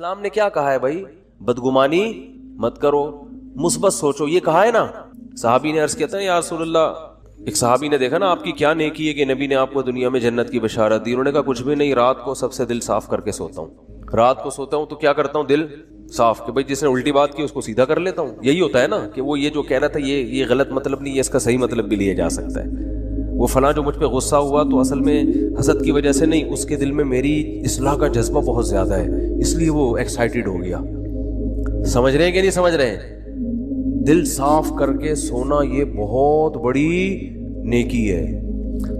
اسلام نے کیا کہا ہے بھائی؟ بدگمانی مت کرو، مثبت سوچو، یہ کہا ہے نا. صحابی نے عرض کیا تھا یا رسول اللہ، ایک صحابی نے دیکھا نا آپ کی کیا نیکی ہے کہ نبی نے آپ کو دنیا میں جنت کی بشارت دی. انہوں نے کہا کچھ بھی نہیں، رات کو سب سے دل صاف کر کے سوتا ہوں. رات کو سوتا ہوں تو کیا کرتا ہوں؟ دل صاف، کہ بھائی جس نے الٹی بات کی اس کو سیدھا کر لیتا ہوں. یہی ہوتا ہے نا کہ وہ یہ جو کہہ رہا تھا یہ غلط مطلب نہیں ہے، اس کا صحیح مطلب بھی لیا جا سکتا ہے. وہ فلاں جو مجھ پہ غصہ ہوا تو اصل میں حسد کی وجہ سے نہیں، اس کے دل میں میری اصلاح کا جذبہ بہت زیادہ ہے، اس لیے وہ ایکسائٹیڈ ہو گیا. سمجھ رہے ہیں کہ نہیں سمجھ رہے ہیں؟ دل صاف کر کے سونا یہ بہت بڑی نیکی ہے.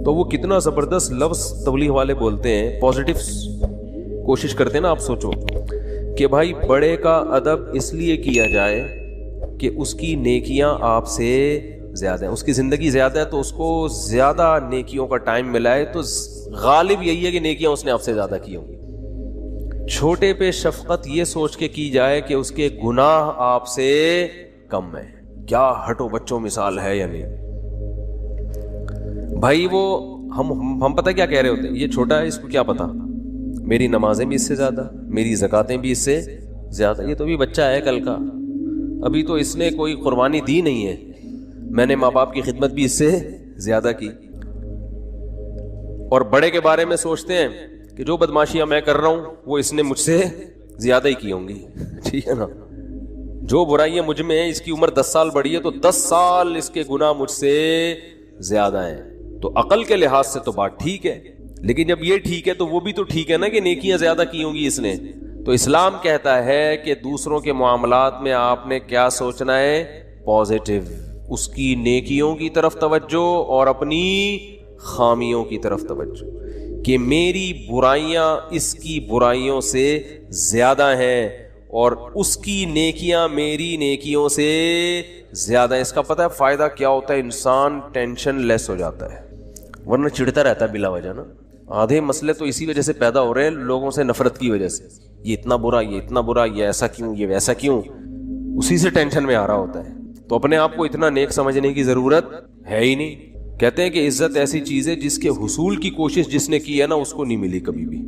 تو وہ کتنا زبردست لفظ تبلیغ والے بولتے ہیں، پازیٹیو کوشش کرتے ہیں نا. آپ سوچو کہ بھائی بڑے کا ادب اس لیے کیا جائے کہ اس کی نیکیاں آپ سے زیادہ ہیں، اس کی زندگی زیادہ ہے تو اس کو زیادہ نیکیوں کا ٹائم ملا ہے، تو غالب یہی ہے کہ نیکیاں اس نے آپ سے زیادہ کی ہوں گی. چھوٹے پہ شفقت یہ سوچ کے کی جائے کہ اس کے گناہ آپ سے کم ہیں. کیا ہٹو بچوں مثال ہے یا نہیں بھائی؟ وہ ہم پتہ کیا کہہ رہے ہوتے ہیں، یہ چھوٹا ہے اس کو کیا پتا، میری نمازیں بھی اس سے زیادہ، میری زکاتیں بھی اس سے زیادہ. یہ تو بھی بچہ ہے کل کا، ابھی تو اس نے کوئی قربانی دی نہیں ہے، میں نے ماں باپ کی خدمت بھی اس سے زیادہ کی. اور بڑے کے بارے میں سوچتے ہیں کہ جو بدماشیاں میں کر رہا ہوں وہ اس نے مجھ سے زیادہ ہی کی ہوں گی. ٹھیک ہے نا؟ جو برائیاں مجھ میں ہیں، اس کی عمر 10 سال بڑی ہے تو 10 سال اس کے گناہ مجھ سے زیادہ ہیں. تو عقل کے لحاظ سے تو بات ٹھیک ہے، لیکن جب یہ ٹھیک ہے تو وہ بھی تو ٹھیک ہے نا کہ نیکیاں زیادہ کی ہوں گی اس نے. تو اسلام کہتا ہے کہ دوسروں کے معاملات میں آپ نے کیا سوچنا ہے؟ پازیٹیو، اس کی نیکیوں کی طرف توجہ اور اپنی خامیوں کی طرف توجہ، کہ میری برائیاں اس کی برائیوں سے زیادہ ہیں اور اس کی نیکیاں میری نیکیوں سے زیادہ ہیں. اس کا پتہ ہے فائدہ کیا ہوتا ہے؟ انسان ٹینشن لیس ہو جاتا ہے، ورنہ چڑھتا رہتا ہے بلا وجہ نا. آدھے مسئلے تو اسی وجہ سے پیدا ہو رہے ہیں، لوگوں سے نفرت کی وجہ سے. یہ اتنا برا، یہ اتنا برا، یہ ایسا کیوں، یہ ویسا کیوں، اسی سے ٹینشن میں آ رہا ہوتا ہے. تو اپنے آپ کو اتنا نیک سمجھنے کی ضرورت ہے ہی نہیں. کہتے ہیں کہ عزت ایسی چیز ہے جس کے حصول کی کوشش جس نے کی ہے نا اس کو نہیں ملی کبھی بھی،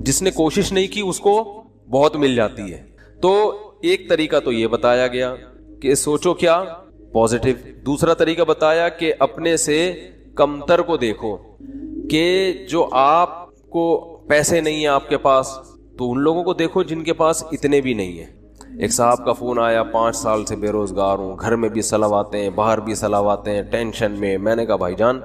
جس نے کوشش نہیں کی اس کو بہت مل جاتی ہے. تو ایک طریقہ تو یہ بتایا گیا کہ سوچو کیا؟ پازیٹیو. دوسرا طریقہ بتایا کہ اپنے سے کمتر کو دیکھو، کہ جو آپ کو پیسے نہیں ہیں آپ کے پاس تو ان لوگوں کو دیکھو جن کے پاس اتنے بھی نہیں ہیں. ایک صاحب کا فون آیا، 5 سال سے بے روزگار ہوں، گھر میں بھی صلواتیں ہیں، باہر بھی صلواتیں ہیں، ٹینشن میں. میں نے کہا بھائی جان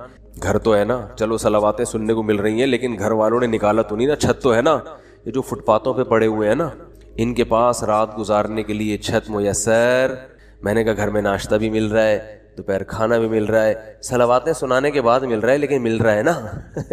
گھر تو ہے نا، چلو صلواتیں سننے کو مل رہی ہیں لیکن گھر والوں نے نکالا تو نہیں نا، چھت تو ہے نا. یہ جو فٹ پاتھوں پہ پڑے ہوئے ہیں نا، ان کے پاس رات گزارنے کے لیے چھت میسر. میں نے کہا گھر میں ناشتہ بھی مل رہا ہے، دوپہر کھانا بھی مل رہا ہے، صلواتیں سنانے کے بعد مل رہا ہے لیکن مل رہا ہے نا.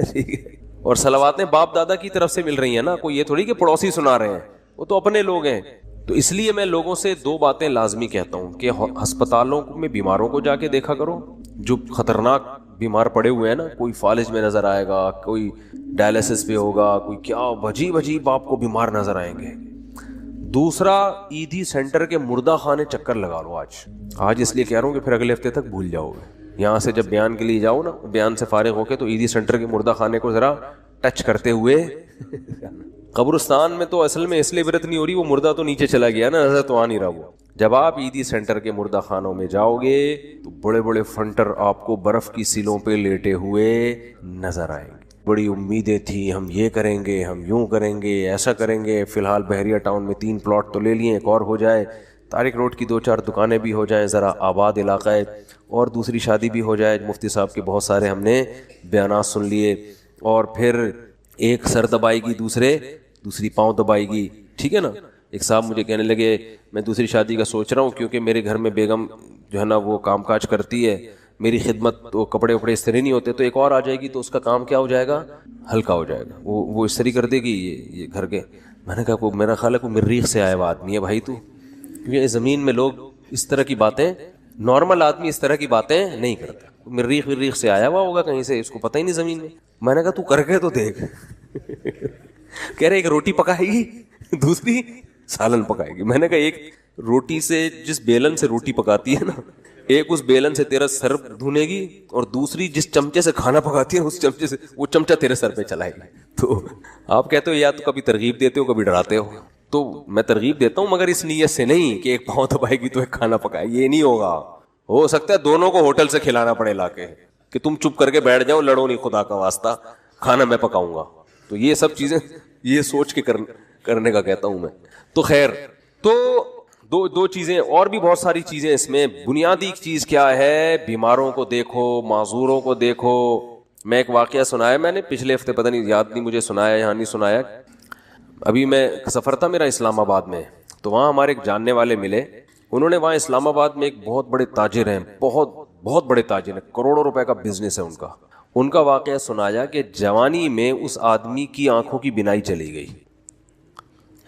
ٹھیک ہے؟ اور صلواتیں باپ دادا کی طرف سے مل رہی ہیں نا، کوئی یہ تھوڑی کہ پڑوسی سنا رہے ہیں، وہ تو اپنے لوگ ہیں. تو اس لیے میں لوگوں سے 2 باتیں لازمی کہتا ہوں کہ ہسپتالوں میں بیماروں کو جا کے دیکھا کرو، جو خطرناک بیمار پڑے ہوئے ہیں نا، کوئی فالج میں نظر آئے گا، کوئی ڈائلسس پہ ہوگا، کوئی کیا عجیب عجیب آپ کو بیمار نظر آئیں گے. دوسرا، ایدھی سینٹر کے مردہ خانے چکر لگا لو آج اس لیے کہہ رہا ہوں کہ پھر اگلے ہفتے تک بھول جاؤ گے. یہاں سے جب بیان کے لیے جاؤ نا، بیان سے فارغ ہو کے تو ایدھی سینٹر کے مردہ خانے کو ذرا ٹچ کرتے ہوئے. قبرستان میں تو اصل میں اس لیے عبرت نہیں ہو رہی، وہ مردہ تو نیچے چلا گیا نا، نظر تو آ نہیں رہا. وہ جب آپ عیدی سینٹر کے مردہ خانوں میں جاؤ گے تو بڑے بڑے فنٹر آپ کو برف کی سیلوں پہ لیٹے ہوئے نظر آئیں گے. بڑی امیدیں تھیں، ہم یہ کریں گے، ہم یوں کریں گے، ایسا کریں گے. فی الحال بحریہ ٹاؤن میں 3 پلاٹ تو لے لیے، ایک اور ہو جائے، طارق روڈ کی 2-4 دکانیں بھی ہو جائیں، ذرا آباد علاقہ ہے، اور دوسری شادی بھی ہو جائے. مفتی صاحب کے بہت سارے ہم نے بیانات سن لیے، اور پھر ایک سر دبائے گی، دوسری پاؤں دبائے گی. ٹھیک ہے نا؟ ایک صاحب مجھے کہنے لگے میں دوسری شادی کا سوچ رہا ہوں کیونکہ میرے گھر میں بیگم جو ہے نا وہ کام کاج کرتی ہے، میری خدمت تو کپڑے وپڑے استری نہیں ہوتے، تو ایک اور آ جائے گی تو اس کا کام کیا ہو جائے گا؟ ہلکا ہو جائے گا، وہ استری کر دے گی یہ گھر کے. میں نے کہا میرا خیال ہے کوئی مریخ سے آیا ہوا آدمی ہے بھائی تو، کیونکہ زمین میں لوگ اس طرح کی باتیں، نارمل آدمی اس طرح کی باتیں نہیں کرتا. مریخ سے آیا ہوا ہوگا کہیں سے، اس کو پتہ ہی نہیں زمین میں. میں نے کہا تو کر کے تو دیکھ. کہہ رہے ایک روٹی پکائے گی، دوسری سالن پکائے گی. میں نے کہا ایک روٹی سے، جس بیلن سے روٹی پکاتی ہے نا، ایک اس بیلن سے تیرا سر دھونے گی، اور دوسری جس چمچے سے کھانا پکاتی ہے اس چمچے سے وہ چمچہ تیرے سر پہ چلائے گی. تو آپ کہتے ہو یا تو کبھی ترغیب دیتے ہو کبھی ڈراتے ہو. تو میں ترغیب دیتا ہوں مگر اس نیت سے نہیں کہ ایک پاؤں دبائے گی تو ایک کھانا پکائے، یہ نہیں ہوگا. ہو سکتا ہے دونوں کو ہوٹل سے کھلانا پڑے لا کے کہ تم چپ کر کے بیٹھ جاؤ، لڑو نہیں، خدا کا واسطہ کھانا میں پکاؤں گا. تو یہ سب چیزیں یہ سوچ کے کرنے کا کہتا ہوں میں. تو خیر، تو دو چیزیں اور بھی بہت ساری چیزیں اس میں. بنیادی چیز کیا ہے؟ بیماروں کو دیکھو، معذوروں کو دیکھو. میں ایک واقعہ سنایا میں نے پچھلے ہفتے، پتہ نہیں یاد نہیں مجھے سنایا یہاں نہیں سنایا. ابھی میں سفر تھا میرا اسلام آباد میں، تو وہاں ہمارے ایک جاننے والے ملے. انہوں نے وہاں اسلام آباد میں ایک بہت بڑے تاجر ہیں، بہت بڑے تاجر ہیں، کروڑوں روپے کا بزنس ہے ان کا واقعہ سنایا کہ جوانی میں اس آدمی کی آنکھوں کی بینائی چلی گئی.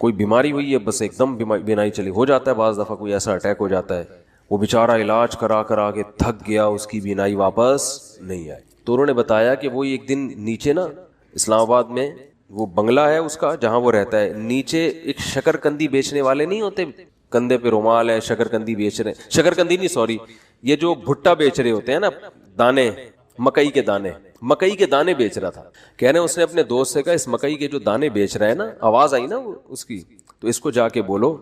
کوئی بیماری ہوئی ہے، بس ایک دم بینائی چلی. ہو جاتا ہے بعض دفعہ کوئی ایسا اٹیک ہو جاتا ہے. وہ بیچارہ علاج کرا کے تھک گیا، اس کی بینائی واپس نہیں آئی. تو انہوں نے بتایا کہ وہ ایک دن نیچے نا اسلام آباد میں وہ بنگلہ ہے اس کا جہاں وہ رہتا ہے، نیچے ایک شکر کندی بیچنے والے نہیں ہوتے، کندھے پہ رومال ہے، شکر کندی بیچ رہے ہیں، شکر کندی نہیں سوری، یہ جو بھٹا بیچ رہے ہوتے ہیں نا، دانے، مکئی کے دانے بیچ رہا تھا. کہنے اس نے اپنے دوست سے کہا اس مکئی کے جو دانے بیچ رہا ہے نا، آواز آئی نا اس کی، تو اس کو جا کے بولو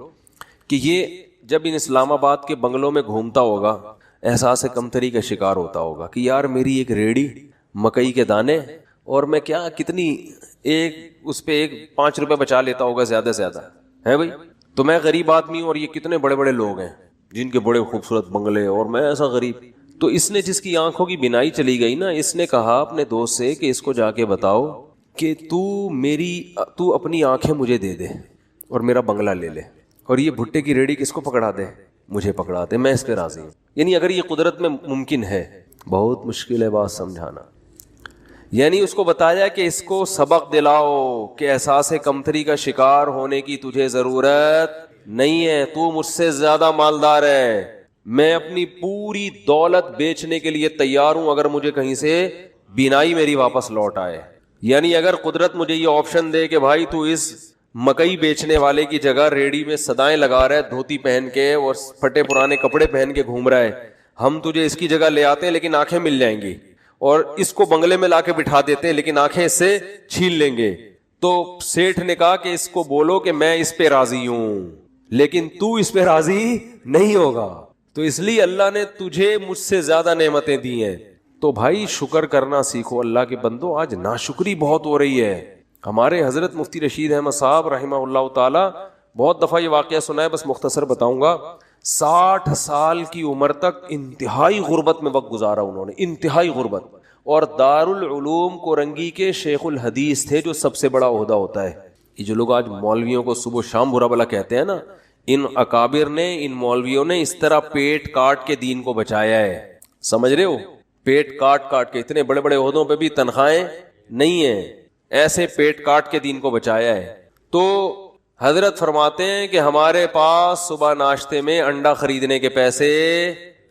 کہ یہ جب ان اسلام آباد کے بنگلوں میں گھومتا ہوگا احساس کمتری کا شکار ہوتا ہوگا کہ یار میری ایک ریڑھی، مکئی کے دانے، اور میں کیا کتنی ایک اس پہ ایک 5 روپے بچا لیتا ہوگا زیادہ سے زیادہ ہے بھائی. تو میں غریب آدمی ہوں اور یہ کتنے بڑے بڑے لوگ ہیں جن کے بڑے خوبصورت بنگلے، اور میں ایسا غریب. تو اس نے جس کی آنکھوں کی بینائی چلی گئی نا، اس نے کہا اپنے دوست سے کہ اس کو جا کے بتاؤ کہ تو اپنی آنکھیں مجھے دے دے اور میرا بنگلہ لے لے، اور یہ بھٹے کی ریڑھی کس کو پکڑا دے؟ مجھے پکڑا دے، میں اس پہ راضی ہوں. یعنی اگر یہ قدرت میں ممکن ہے، بہت مشکل ہے بات سمجھانا. یعنی اس کو بتایا کہ اس کو سبق دلاؤ کہ احساس کمتری کا شکار ہونے کی تجھے ضرورت نہیں ہے. تو مجھ سے زیادہ مالدار ہے، میں اپنی پوری دولت بیچنے کے لیے تیار ہوں اگر مجھے کہیں سے بینائی میری واپس لوٹ آئے. یعنی اگر قدرت مجھے یہ آپشن دے کہ بھائی تو اس مکئی بیچنے والے کی جگہ ریڑھی میں صدائیں لگا رہا ہے دھوتی پہن کے اور پھٹے پرانے کپڑے پہن کے گھوم رہا ہے، ہم تجھے اس کی جگہ لے آتے ہیں لیکن آنکھیں مل جائیں گی، اور اس کو بنگلے میں لا کے بٹھا دیتے ہیں لیکن آنکھیں اس سے چھین لیں گے. تو سیٹھ نے کہا کہ اس کو بولو کہ میں اس پہ راضی ہوں لیکن تو اس پہ راضی نہیں ہوگا، تو اس لیے اللہ نے تجھے مجھ سے زیادہ نعمتیں دی ہیں. تو بھائی شکر کرنا سیکھو اللہ کے بندو. آج ناشکری بہت ہو رہی ہے. ہمارے حضرت مفتی رشید احمد صاحب رحمہ اللہ تعالی، بہت دفعہ یہ واقعہ سنا ہے، بس مختصر بتاؤں گا. 60 سال کی عمر تک انتہائی غربت میں وقت گزارا انہوں نے، انتہائی غربت. اور دارالعلوم کورنگی کے شیخ الحدیث تھے، جو سب سے بڑا عہدہ ہوتا ہے. یہ جو لوگ آج مولویوں کو صبح و شام برا بلا کہتے ہیں نا، ان اکابر نے، ان مولویوں نے اس طرح پیٹ کاٹ کے دین کو بچایا ہے. سمجھ رہے ہو؟ پیٹ کاٹ کے، اتنے بڑے بڑے عہدوں پہ بھی تنخواہیں نہیں ہیں، ایسے پیٹ کاٹ کے دین کو بچایا ہے. تو حضرت فرماتے ہیں کہ ہمارے پاس صبح ناشتے میں انڈا خریدنے کے پیسے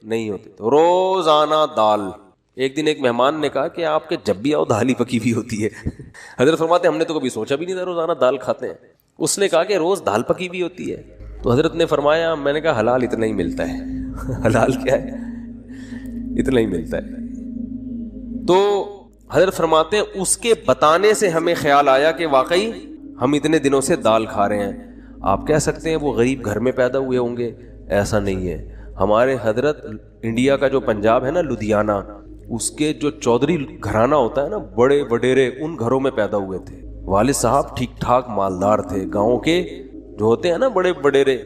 نہیں ہوتے، تو روزانہ دال. ایک دن ایک مہمان نے کہا کہ آپ کے جب بھی آؤ دال ہی پکی ہوئی ہوتی ہے. حضرت فرماتے ہیں ہم نے تو کبھی سوچا بھی نہیں تھا روزانہ دال کھاتے ہیں. اس نے کہا کہ روز دال پکی ہوئی ہوتی ہے. تو حضرت نے فرمایا، میں نے کہا حلال اتنا ہی ملتا ہے. حلال کیا ہے؟ اتنا ہی ملتا ہے. تو حضرت فرماتے ہیں اس کے بتانے سے ہمیں خیال آیا کہ واقعی ہم اتنے دنوں سے دال کھا رہے ہیں. آپ کہہ سکتے ہیں وہ غریب گھر میں پیدا ہوئے ہوں گے، ایسا نہیں ہے. ہمارے حضرت انڈیا کا جو پنجاب ہے نا، لدھیانہ، اس کے جو چودھری گھرانہ ہوتا ہے نا، بڑے وڈیرے، ان گھروں میں پیدا ہوئے تھے. والد صاحب ٹھیک ٹھاک مالدار تھے. گاؤں کے جو ہوتے ہیں نا بڑے وڈیرے،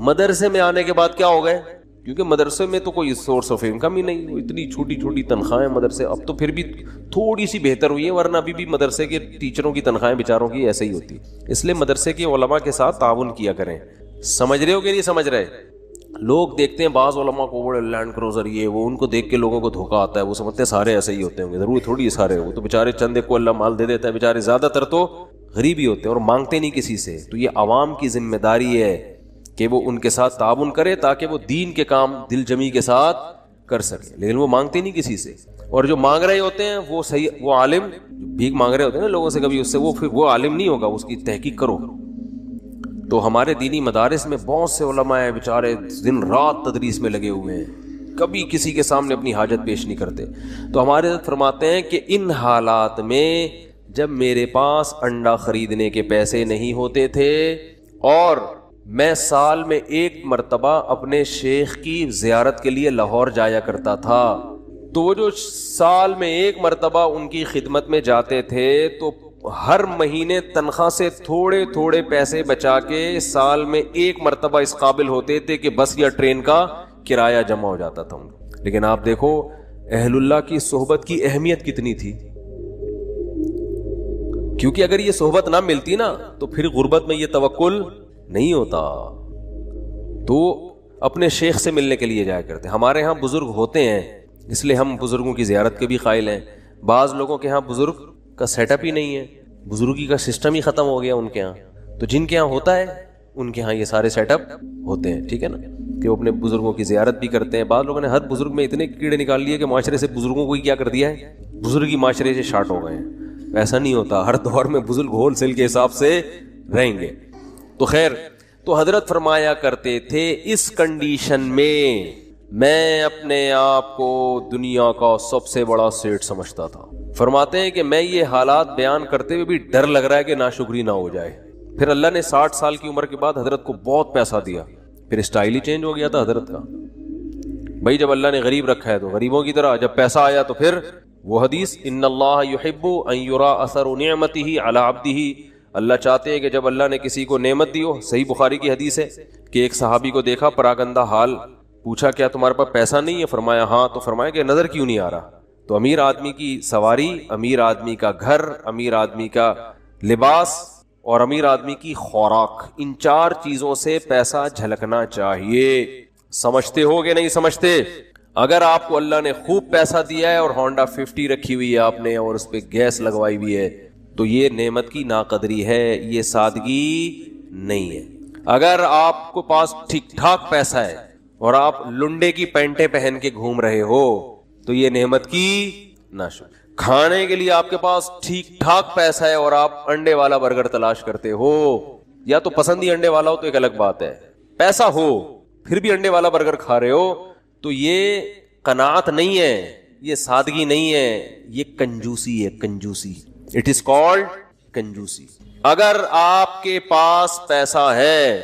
مدرسے میں آنے کے بعد کیا ہو گئے؟ کیونکہ مدرسے میں تو کوئی سورس آف انکم ہی نہیں، اتنی چھوٹی چھوٹی تنخواہیں مدرسے. اب تو پھر بھی تھوڑی سی بہتر ہوئی ہے، ورنہ ابھی بھی مدرسے کے ٹیچروں کی تنخواہیں بیچاروں کی ایسے ہی ہوتی. اس لیے مدرسے کے علماء کے ساتھ تعاون کیا کریں. سمجھ رہے ہو کہ نہیں سمجھ رہے؟ لوگ دیکھتے ہیں بعض علماء کو بڑے لینڈ کروزر، یہ وہ، ان کو دیکھ کے لوگوں کو دھوکہ آتا ہے. وہ سمجھتے ہیں سارے ایسے ہی ہوتے ہوں گے. ضرور تھوڑی سارے، وہ تو بیچارے چند کو اللہ مال دے دیتا ہے، بیچارے زیادہ تر تو غریب ہی ہوتے ہیں اور مانگتے نہیں کسی سے. تو یہ عوام کی ذمہ داری ہے کہ وہ ان کے ساتھ تعاون کرے تاکہ وہ دین کے کام دل جمی کے ساتھ کر سکے. لیکن وہ مانگتے نہیں کسی سے. اور جو مانگ رہے ہوتے ہیں وہ صحیح، وہ عالم بھیک مانگ رہے ہوتے ہیں نا لوگوں سے کبھی، اس سے وہ پھر وہ عالم نہیں ہوگا. اس کی تحقیق کرو. تو ہمارے دینی مدارس میں بہت سے علماء ہیں بیچارے دن رات تدریس میں لگے ہوئے ہیں، کبھی کسی کے سامنے اپنی حاجت پیش نہیں کرتے. تو ہمارے حضرت فرماتے ہیں کہ ان حالات میں جب میرے پاس انڈا خریدنے کے پیسے نہیں ہوتے تھے، اور میں سال میں 1 مرتبہ اپنے شیخ کی زیارت کے لیے لاہور جایا کرتا تھا. تو وہ جو سال میں 1 مرتبہ ان کی خدمت میں جاتے تھے تو ہر مہینے تنخواہ سے تھوڑے تھوڑے پیسے بچا کے سال میں 1 مرتبہ اس قابل ہوتے تھے کہ بس یا ٹرین کا کرایہ جمع ہو جاتا تھا. لیکن آپ دیکھو اہل اللہ کی صحبت کی اہمیت کتنی تھی, کیونکہ اگر یہ صحبت نہ ملتی نا تو پھر غربت میں یہ توکل نہیں ہوتا. تو اپنے شیخ سے ملنے کے لیے جایا کرتے. ہمارے ہاں بزرگ ہوتے ہیں اس لیے ہم بزرگوں کی زیارت کے بھی قائل ہیں. بعض لوگوں کے ہاں بزرگ کا سیٹ اپ ہی نہیں ہے, بزرگی کا سسٹم ہی ختم ہو گیا ان کے ہاں. تو جن کے ہاں ہوتا ہے ان کے ہاں یہ سارے سیٹ اپ ہوتے ہیں, ٹھیک ہے نا, کہ وہ اپنے بزرگوں کی زیارت بھی کرتے ہیں. بعض لوگوں نے ہر بزرگ میں اتنے کیڑے نکال لیے کہ معاشرے سے بزرگوں کو ہی کیا کر دیا ہے, بزرگی معاشرے سے شارٹ ہو گئے ہیں. ایسا نہیں ہوتا, ہر دور میں بزرگ ہول سیل کے حساب سے رہیں گے. تو خیر, تو حضرت فرمایا کرتے تھے اس کنڈیشن میں اپنے آپ کو دنیا کا سب سے بڑا سیٹ سمجھتا تھا. فرماتے ہیں کہ میں یہ حالات بیان کرتے ہوئے بھی ڈر لگ رہا ہے کہ ناشکری نہ ہو جائے. پھر اللہ نے 60 سال کی عمر کے بعد حضرت کو بہت پیسہ دیا, پھر اسٹائل ہی چینج ہو گیا تھا حضرت کا. بھائی جب اللہ نے غریب رکھا ہے تو غریبوں کی طرح, جب پیسہ آیا تو پھر وہ حدیث ان اللہ یحب ان یرا اثر نعمتہ علی عبدہ, اللہ چاہتے ہیں کہ جب اللہ نے کسی کو نعمت دی ہو. صحیح بخاری کی حدیث ہے کہ ایک صحابی کو دیکھا پراگندہ حال, پوچھا کیا تمہارے پاس پیسہ نہیں ہے؟ فرمایا ہاں. تو فرمایا کہ نظر کیوں نہیں آ رہا؟ تو امیر آدمی کی سواری, امیر آدمی کا گھر, امیر آدمی کا لباس اور امیر آدمی کی خوراک, ان 4 چیزوں سے پیسہ جھلکنا چاہیے. سمجھتے ہو کہ نہیں سمجھتے؟ اگر آپ کو اللہ نے خوب پیسہ دیا ہے اور ہونڈا 50 رکھی ہوئی ہے آپ نے اور اس پہ گیس لگوائی ہوئی ہے تو یہ نعمت کی ناقدری ہے, یہ سادگی نہیں ہے. اگر آپ کو پاس ٹھیک ٹھاک پیسہ ہے اور آپ لنڈے کی پینٹیں پہن کے گھوم رہے ہو تو یہ نعمت کی ناشکری. کھانے کے لیے آپ کے پاس ٹھیک ٹھاک پیسہ ہے اور آپ انڈے والا برگر تلاش کرتے ہو, یا تو پسند ہی انڈے والا ہو تو ایک الگ بات ہے, پیسہ ہو پھر بھی انڈے والا برگر کھا رہے ہو تو یہ قناعت نہیں ہے, یہ سادگی نہیں ہے, یہ کنجوسی ہے, کنجوسی. It is called کنجوسی. اگر آپ کے پاس پیسہ ہے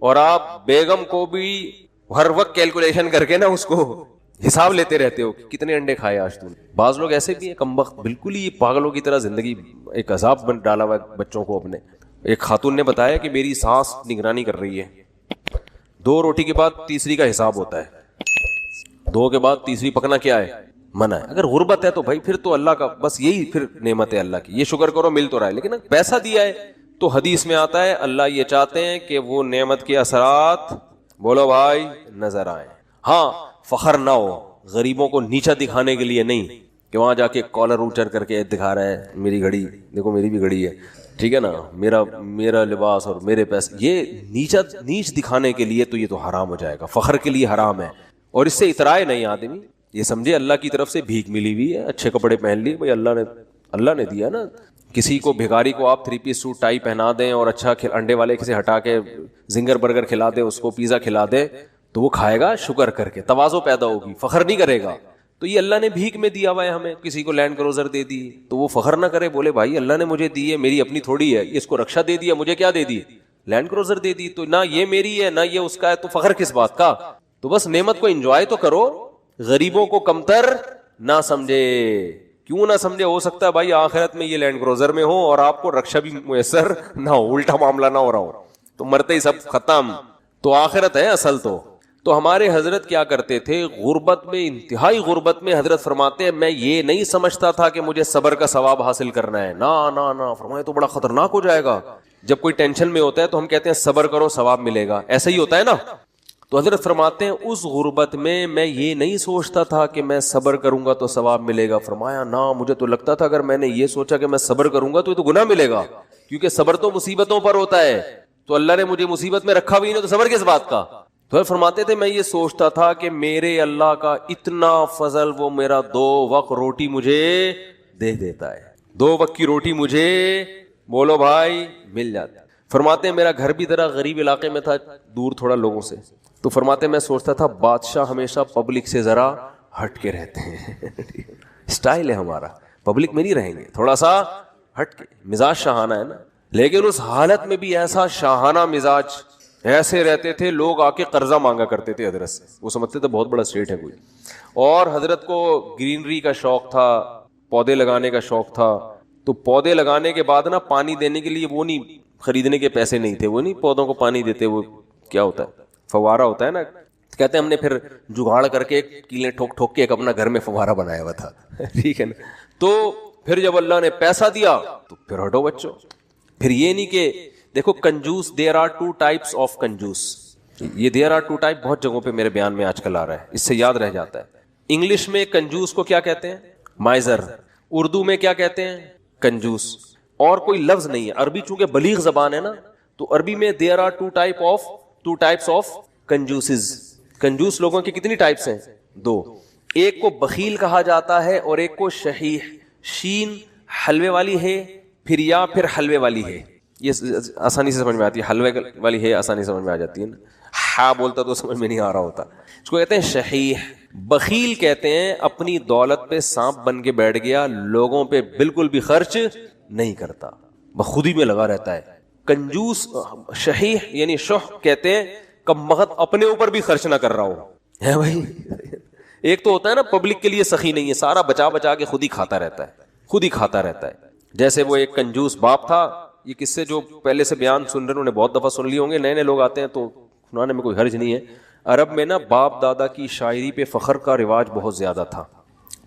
اور آپ بیگم کو بھی ہر وقت کیلکولیشن کر کے نا اس کو حساب لیتے رہتے ہو کہ کتنے انڈے کھائے آج تم نے. بعض لوگ ایسے بھی ہیں کمبخت, بالکل ہی پاگلوں کی طرح زندگی ایک عذاب بن ڈالا ہوا ہے بچوں کو اپنے. ایک خاتون نے بتایا کہ میری ساس نگرانی کر رہی ہے, 2 روٹی کے بعد تیسری کا حساب ہوتا ہے, 2 کے بعد تیسری پکنا کیا ہے؟ منع ہے. اگر غربت ہے تو بھائی پھر تو اللہ کا بس یہی پھر نعمت ہے اللہ کی, یہ شکر کرو مل تو رہا ہے. لیکن پیسہ دیا ہے تو حدیث میں آتا ہے اللہ یہ چاہتے ہیں کہ وہ نعمت کے اثرات بولو بھائی نظر آئیں. ہاں فخر نہ ہو, غریبوں کو نیچا دکھانے کے لیے نہیں کہ وہاں جا کے کالر اونچر کر کے دکھا رہا ہے میری گھڑی دیکھو, میری بھی گھڑی ہے, ٹھیک ہے نا, میرا لباس اور میرے پیسے, یہ نیچ دکھانے کے لیے تو یہ تو حرام ہو جائے گا, فخر کے لیے حرام ہے. اور اس سے اترائے نہیں آدمی, یہ سمجھے اللہ کی طرف سے بھیک ملی ہوئی ہے, اچھے کپڑے پہن لیے, بھائی اللہ نے دیا نا. کسی کو بھیکاری کو آپ 3 پیس سوٹ ٹائی پہنا دیں اور اچھا انڈے والے سے ہٹا کے زنگر برگر کھلا دیں, اس کو پیزا کھلا دیں تو وہ کھائے گا شکر کر کے, تواضع پیدا ہوگی, فخر نہیں کرے گا. تو یہ اللہ نے بھیک میں دیا ہوا ہے ہمیں. کسی کو لینڈ کروزر دے دی تو وہ فخر نہ کرے, بولے بھائی اللہ نے مجھے دی ہے, میری اپنی تھوڑی ہے, اس کو رکشا دے دیا, مجھے کیا دے دی؟ لینڈ کروزر دے دی, تو نہ یہ میری ہے نہ یہ اس کا ہے, تو فخر کس بات کا؟ تو بس نعمت کو انجوائے تو کرو, غریبوں کو کمتر نہ سمجھے. کیوں نہ سمجھے؟ ہو سکتا ہے بھائی آخرت میں یہ لینڈ کروزر میں ہو اور آپ کو رکشا بھی میسر نہ ہو, الٹا معاملہ نہ ہو رہا ہو, تو مرتے ہی سب ختم. تو آخرت ہے اصل. تو ہمارے حضرت کیا کرتے تھے غربت میں, انتہائی غربت میں, حضرت فرماتے ہیں میں یہ نہیں سمجھتا تھا کہ مجھے صبر کا ثواب حاصل کرنا ہے, نہ فرمائے تو بڑا خطرناک ہو جائے گا. جب کوئی ٹینشن میں ہوتا ہے تو ہم کہتے ہیں صبر کرو ثواب ملے گا, ایسا ہی ہوتا ہے نا. تو حضرت فرماتے ہیں اس غربت میں یہ نہیں سوچتا تھا کہ میں صبر کروں گا تو ثواب ملے گا. فرمایا نہ, مجھے تو لگتا تھا اگر میں نے یہ سوچا کہ میں صبر کروں گا تو یہ تو گناہ ملے گا, کیونکہ صبر تو مصیبتوں پر ہوتا ہے, تو اللہ نے مجھے مصیبت میں رکھا بھی نہیں تو صبر کس بات کا. تو فرماتے تھے میں یہ سوچتا تھا کہ میرے اللہ کا اتنا فضل, وہ میرا 2 وقت روٹی مجھے دے دیتا ہے, 2 وقت کی روٹی مجھے بولو بھائی مل جاتی. فرماتے ہیں میرا گھر بھی ذرا غریب علاقے میں تھا, دور تھوڑا لوگوں سے, تو فرماتے ہیں میں سوچتا تھا بادشاہ ہمیشہ پبلک سے ذرا ہٹ کے رہتے ہیں, اسٹائل ہے ہمارا, پبلک میں نہیں رہیں گے, تھوڑا سا ہٹ کے, مزاج شاہانہ ہے نا. لیکن اس حالت میں بھی ایسا شاہانہ مزاج، ایسے رہتے تھے، لوگ آ کے قرضہ مانگا کرتے تھے حضرت سے، وہ سمجھتے تھے بہت بڑا سیٹ ہے کوئی. اور حضرت کو گرینری کا شوق تھا، پودے لگانے کا شوق تھا. تو پودے لگانے کے بعد نا پانی دینے کے لیے وہ نہیں، خریدنے کے پیسے نہیں تھے، وہ نہیں پودوں کو پانی دیتے، وہ کیا ہوتا ہے، فوارہ ہوتا ہے نا. کہتے ہیں ہم نے پھر جگاڑ کر کے کیلیں ٹھوک ٹھوک کے ایک اپنا گھر میں فوارہ بنایا ہوا تھا. ٹھیک ہے نا. تو پھر جب اللہ نے پیسہ دیا تو پھر ہٹو بچوں. پھر یہ نہیں کہ دیکھو کنجوس، there are two types of کنجوس. یہ دیر آر ٹو ٹائپ بہت جگہوں پہ میرے بیان میں آج کل آ رہا ہے، اس سے یاد رہ جاتا ہے. انگلش میں کنجوس کو کیا کہتے ہیں؟ مائزر. اردو میں کیا کہتے ہیں؟ کنجوس. اور کوئی لفظ نہیں ہے. عربی چونکہ بلیغ زبان ہے نا، تو عربی میں there are two types of کنجوسز. کنجوس لوگوں کی کتنی ٹائپس ہیں؟ دو. ایک کو بخیل کہا جاتا ہے اور ایک کو شحیح. شین حلوے والی ہے، پھر حلوے والی ہے. یہ آسانی سے سمجھ میں آتی ہے. حلوے والی ہے آسانی سے سمجھ میں آ جاتی ہے نا. ہاں بولتا تو سمجھ میں نہیں آ رہا ہوتا. اس کو کہتے ہیں شحیح. بخیل کہتے ہیں اپنی دولت پہ سانپ بن کے بیٹھ گیا، لوگوں پہ بالکل بھی خرچ نہیں کرتا، بخودی میں لگا رہتا ہے. کنجوس شحیح یعنی شح کہتے ہیں کم بخت اپنے اوپر بھی خرچ نہ کر رہا ہو. ہے بھائی. ایک تو ہوتا ہے نا پبلک کے لیے سخی نہیں ہے، سارا بچا بچا کے خود ہی کھاتا رہتا ہے. جیسے وہ ایک کنجوس باپ تھا. یہ قصے جو پہلے سے بیان سن رہے انہوں نے بہت دفعہ سن لیے ہوں گے، نئے نئے لوگ آتے ہیں تو سنانے میں کوئی حرج نہیں ہے. عرب میں نا باپ دادا کی شاعری پہ فخر کا رواج بہت زیادہ تھا.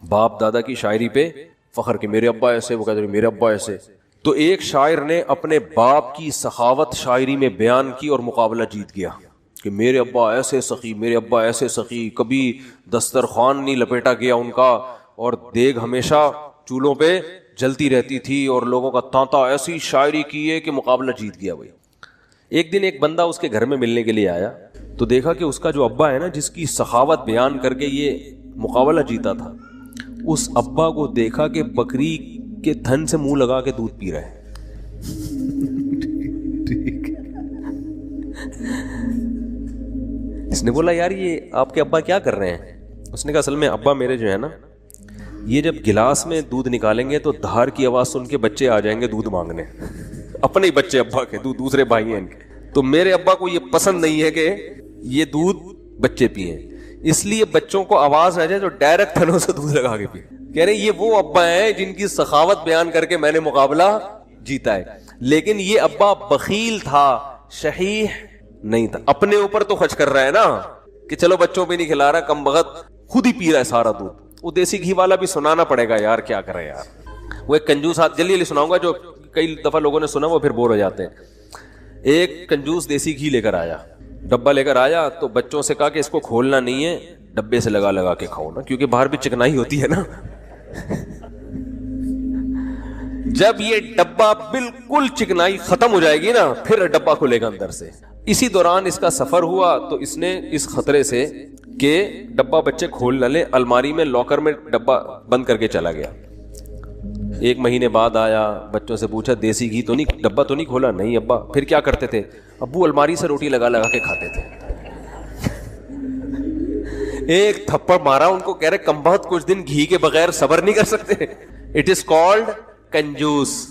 باپ دادا کی شاعری پہ فخر کہ میرے ابا ایسے، وہ کہتے ہیں میرے ابا ایسے. تو ایک شاعر نے اپنے باپ کی سخاوت شاعری میں بیان کی اور مقابلہ جیت گیا کہ میرے ابا ایسے سخی، میرے ابا ایسے سخی، کبھی دسترخوان نہیں لپیٹا گیا ان کا، اور دیگ ہمیشہ چولہوں پہ جلتی رہتی تھی، اور لوگوں کا تانتا ایسی شاعری کی ہے کہ مقابلہ جیت گیا. بھائی ایک دن ایک بندہ اس کے گھر میں ملنے کے لیے آیا تو دیکھا کہ اس کا جو ابا ہے نا، جس کی سخاوت بیان کر کے یہ مقابلہ جیتا تھا، اس ابا کو دیکھا کہ بکری کے تھن سے منہ لگا کے دودھ پی رہا ہے. اس نے بولا یار یہ آپ کے ابا کیا کر رہے ہیں؟ اس نے کہا اصل میں ابا میرے جو ہے نا، یہ جب گلاس میں دودھ نکالیں گے تو دھار کی آواز سن کے بچے آ جائیں گے دودھ مانگنے. اپنے ہی بچے ابا کے، دوسرے بھائی ہیں ان کے. تو میرے ابا کو یہ پسند نہیں ہے کہ یہ دودھ بچے پیئیں، اس لیے بچوں کو آواز نہ جائے تو ڈائریکٹ تھنوں سے دودھ لگا کے پیئیں. کہہ رہے یہ وہ ابا ہیں جن کی سخاوت بیان کر کے میں نے مقابلہ جیتا ہے. لیکن یہ ابا بخیل تھا، شحیح نہیں تھا. اپنے اوپر تو خرچ کر رہا ہے نا کہ چلو بچوں پہ نہیں کھلا رہا، کم بخت خود ہی پی رہا ہے سارا دودھ. وہ دیسی گھی والا بھی سنانا پڑے گا یار، کیا کرے یار. وہ ایک کنجوس ہاتھ جلدی جلدی سناؤں گا جو کئی دفعہ لوگوں نے سنا وہ پھر بور ہو جاتے ہیں. ایک کنجوس دیسی گھی لے کر آیا، ڈبہ لے کر آیا تو بچوں سے کہا کہ اس کو کھولنا نہیں ہے، ڈبے سے لگا لگا کے کھاؤ نا، کیونکہ باہر بھی چکنائی ہوتی ہے نا. جب یہ ڈبہ بالکل چکنائی ختم ہو جائے گی نا، پھر ڈبہ کھلے گا اندر سے. اسی دوران اس کا سفر ہوا تو اس نے اس خطرے سے کہ ڈبہ بچے کھول نہ لیں، الماری میں لاکر میں ڈبہ بند کر کے چلا گیا. ایک مہینے بعد آیا، بچوں سے پوچھا دیسی گھی تو نہیں، ڈبہ تو نہیں کھولا؟ نہیں ابا. پھر کیا کرتے تھے؟ ابو الماری سے روٹی لگا لگا کے کھاتے تھے. ایک تھپڑ مارا ان کو، کہہ رہے کم بخت کچھ دن گھی کے بغیر صبر نہیں کر سکتے. اٹ از کالڈ کنجوس.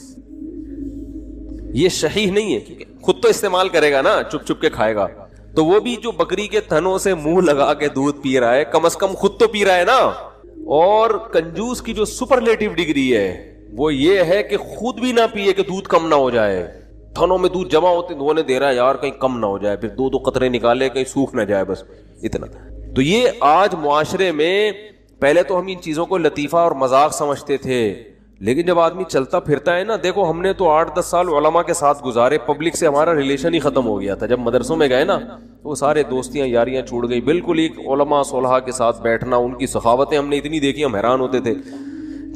یہ شحیح نہیں ہے، کیونکہ خود تو استعمال کرے گا نا، چپ چپ کے کھائے گا. تو وہ بھی جو بکری کے تھنوں سے منہ لگا کے دودھ پی رہا ہے، کم از کم خود تو پی رہا ہے نا. اور کنجوس کی جو سپرلیٹو ڈگری ہے وہ یہ ہے کہ خود بھی نہ پیے کہ دودھ کم نہ ہو جائے. تھنوں میں دودھ جمع ہوتے وہ نے دے رہا ہے یار کہیں کم نہ ہو جائے، پھر دو قطرے نکالے کہیں سوکھ نہ جائے، بس اتنا. تو یہ آج معاشرے میں، پہلے تو ہم ان چیزوں کو لطیفہ اور مذاق سمجھتے تھے، لیکن جب آدمی چلتا پھرتا ہے نا، دیکھو ہم نے تو 8-10 سال علماء کے ساتھ گزارے، پبلک سے ہمارا ریلیشن ہی ختم ہو گیا تھا. جب مدرسوں میں گئے نا تو وہ سارے دوستیاں یاریاں چھوڑ گئی. بالکل ایک علماء صلحاء کے ساتھ بیٹھنا، ان کی سخاوتیں ہم نے اتنی دیکھی ہم حیران ہوتے تھے.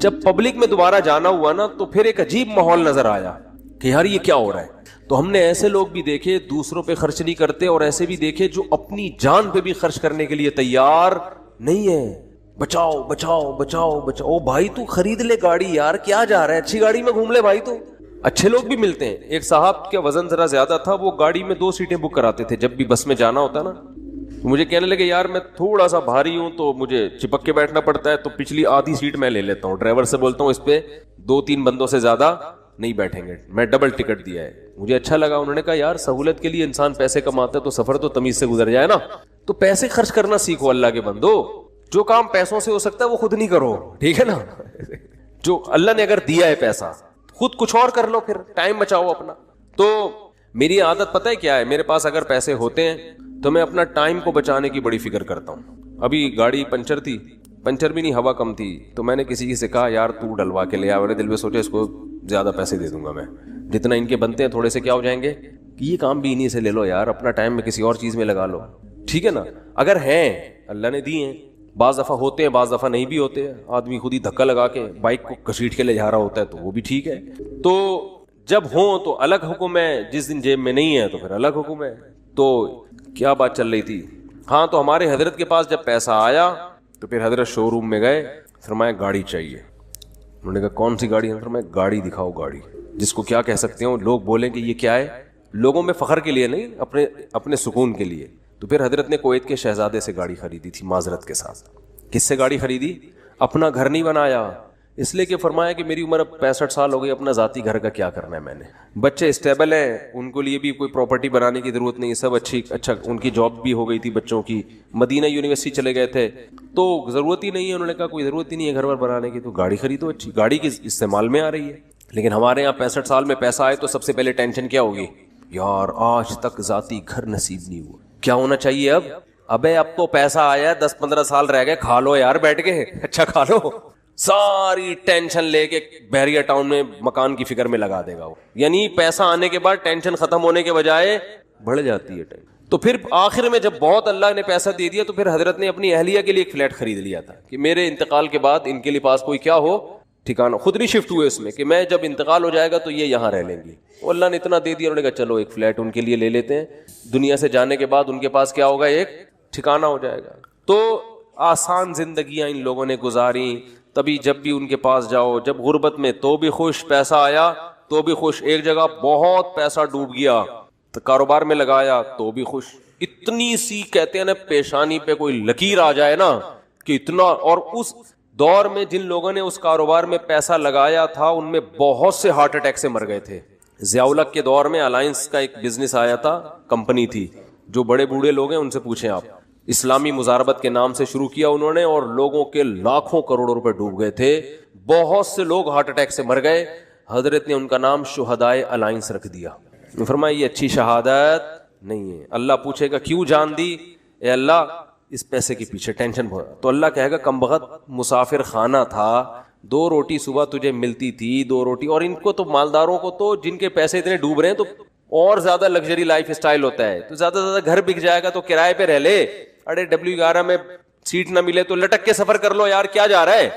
جب پبلک میں دوبارہ جانا ہوا نا تو پھر ایک عجیب ماحول نظر آیا کہ یار یہ کیا ہو رہا ہے. تو ہم نے ایسے لوگ بھی دیکھے دوسروں پہ خرچ نہیں کرتے، اور ایسے بھی دیکھے جو اپنی جان پہ بھی خرچ کرنے کے لیے تیار نہیں ہے. بچاؤ بچاؤ بچاؤ بچاؤ. بھائی تو خرید لے گاڑی یار، کیا جا رہا ہے، اچھی گاڑی میں گھوم لے بھائی. تو اچھے لوگ بھی ملتے ہیں. ایک صاحب کا وزن ذرا زیادہ تھا، وہ گاڑی میں 2 سیٹیں بک کراتے تھے جب بھی بس میں جانا ہوتا نا. تو مجھے کہنے لگے یار میں تھوڑا سا بھاری ہوں تو مجھے چپک کے بیٹھنا پڑتا ہے، تو پچھلی آدھی سیٹ میں لے لیتا ہوں. ڈرائیور سے بولتا ہوں اس پہ 2-3 بندوں سے زیادہ نہیں بیٹھیں گے, میں ڈبل ٹکٹ دیا ہے. مجھے اچھا لگا, انہوں نے کہا یار سہولت کے لیے انسان پیسے کماتا ہے تو سفر تو تمیز سے گزر جائے نا, تو پیسے خرچ کرنا سیکھو اللہ کے بندو. جو کام پیسوں سے ہو سکتا ہے وہ خود نہیں کرو, ٹھیک ہے نا. جو اللہ نے اگر دیا ہے پیسہ, خود کچھ اور کر لو, پھر ٹائم بچاؤ اپنا. تو میری عادت پتہ ہے کیا ہے, میرے پاس اگر پیسے ہوتے ہیں تو میں اپنا ٹائم کو بچانے کی بڑی فکر کرتا ہوں. ابھی گاڑی پنچر تھی, پنچر بھی نہیں ہوا کم تھی, تو میں نے کسی سے کہا یار تو ڈلوا کے لے آ. میرے دل میں سوچا اس کو زیادہ پیسے دے دوں گا میں, جتنا ان کے بنتے ہیں تھوڑے سے کیا ہو جائیں گے, کہ یہ کام بھی انہیں سے لے لو یار, اپنا ٹائم میں کسی اور چیز میں لگا لو, ٹھیک ہے نا. اگر ہیں اللہ نے دی ہیں, بعض دفعہ ہوتے ہیں بعض دفعہ نہیں بھی ہوتے ہیں, آدمی خود ہی دھکا لگا کے بائک کو گھسیٹ کے لے جا رہا ہوتا ہے تو وہ بھی ٹھیک ہے. تو جب ہوں تو الگ حکم ہے, جس دن جیب میں نہیں ہے تو پھر الگ حکم ہے. تو کیا بات چل رہی تھی, ہاں تو ہمارے حضرت کے پاس جب پیسہ آیا تو پھر حضرت شو روم میں گئے, فرمایا گاڑی چاہیے. انہوں نے کہا کون سی گاڑی ہے, فرمایا گاڑی دکھاؤ, گاڑی جس کو کیا کہہ سکتے ہو, لوگ بولیں کہ یہ کیا ہے, لوگوں میں فخر کے لیے نہیں, اپنے سکون کے لیے. تو پھر حضرت نے کویت کے شہزادے سے گاڑی خریدی تھی معذرت کے ساتھ. کس سے گاڑی خریدی؟ اپنا گھر نہیں بنایا, اس لیے کہ فرمایا کہ میری عمر اب 65 سال ہو گئی, اپنا ذاتی گھر کا کیا کرنا ہے میں نے. بچے اسٹیبل ہیں, ان کو لیے بھی کوئی پراپرٹی بنانے کی ضرورت نہیں, سب اچھا ان کی جاب بھی ہو گئی تھی بچوں کی, مدینہ یونیورسٹی چلے گئے تھے, تو ضرورت ہی نہیں ہے. انہوں نے کہا کوئی ضرورت ہی نہیں ہے گھر ور بنانے کی, تو گاڑی خریدو اچھی, گاڑی کی استعمال میں آ رہی ہے. لیکن ہمارے یہاں 65 سال میں پیسہ آئے تو سب سے پہلے ٹینشن کیا ہوگی, یار آج تک ذاتی گھر نصیب نہیں ہوا, کیا ہونا چاہیے اب. ابے اب تو پیسہ آیا, 10-15 سال رہ گئے, کھا لو یار بیٹھ کے, اچھا کھا لو. ساری ٹینشن لے کے بحریہ ٹاؤن میں مکان کی فکر میں لگا دے گا وہ. یعنی پیسہ آنے کے بعد ٹینشن ختم ہونے کے بجائے بڑھ جاتی ہے ٹینشن. تو پھر آخر میں جب بہت اللہ نے پیسہ دے دیا تو پھر حضرت نے اپنی اہلیہ کے لیے ایک فلیٹ خرید لیا تھا کہ میرے انتقال کے بعد ان کے لیے پاس کوئی کیا ہو ٹھکانہ. خود نہیں شفٹ ہوئے اس میں کہ میں جب انتقال ہو جائے گا تو یہ یہاں رہ لیں گی. وہ اللہ نے اتنا دے دیا, انہوں نے کہا چلو ایک فلیٹ ان کے لیے لے لیتے ہیں, دنیا سے جانے کے بعد ان کے پاس کیا ہوگا, ایک ٹھکانہ ہو جائے گا. تو آسان زندگیاں ان لوگوں نے گزاری. تبھی جب بھی ان کے پاس جاؤ, جب غربت میں تو بھی خوش, پیسہ آیا تو بھی خوش, ایک جگہ بہت پیسہ ڈوب گیا تو کاروبار میں لگایا تو بھی خوش. اتنی سی کہتے ہیں نا پیشانی پہ کوئی لکیر آ جائے نا کہ اتنا. اور اس دور میں جن لوگوں نے اس کاروبار میں پیسہ لگایا تھا ان میں بہت سے ہارٹ اٹیک سے مر گئے تھے. ضیاء الحق کے دور میں الائنس کا ایک بزنس آیا تھا, کمپنی تھی, جو بڑے بوڑھے لوگ ہیں ان سے پوچھیں آپ, اسلامی مزاربت کے نام سے شروع کیا انہوں نے, اور لوگوں کے لاکھوں کروڑوں روپے ڈوب گئے تھے, بہت سے لوگ ہارٹ اٹیک سے مر گئے. حضرت نے ان کا نام شہدائے الائنس رکھ دیا. فرمایا یہ اچھی شہادت نہیں ہے. اللہ پوچھے گا کیوں جان دی, اے اللہ اس پیسے کے پیچھے ٹینشن بہت. تو اللہ کہے گا کم بخت مسافر خانہ تھا, 2 روٹی صبح تجھے ملتی تھی, 2 روٹی. اور ان کو تو مالداروں کو تو جن کے پیسے اتنے ڈوب رہے ہیں تو اور زیادہ لگژری لائف اسٹائل ہوتا ہے, تو زیادہ سے زیادہ گھر بک جائے گا تو کرائے پہ رہ لے. اڑے W11 میں سیٹ نہ ملے تو لٹک کے سفر کر لو یار, کیا جا رہا ہے,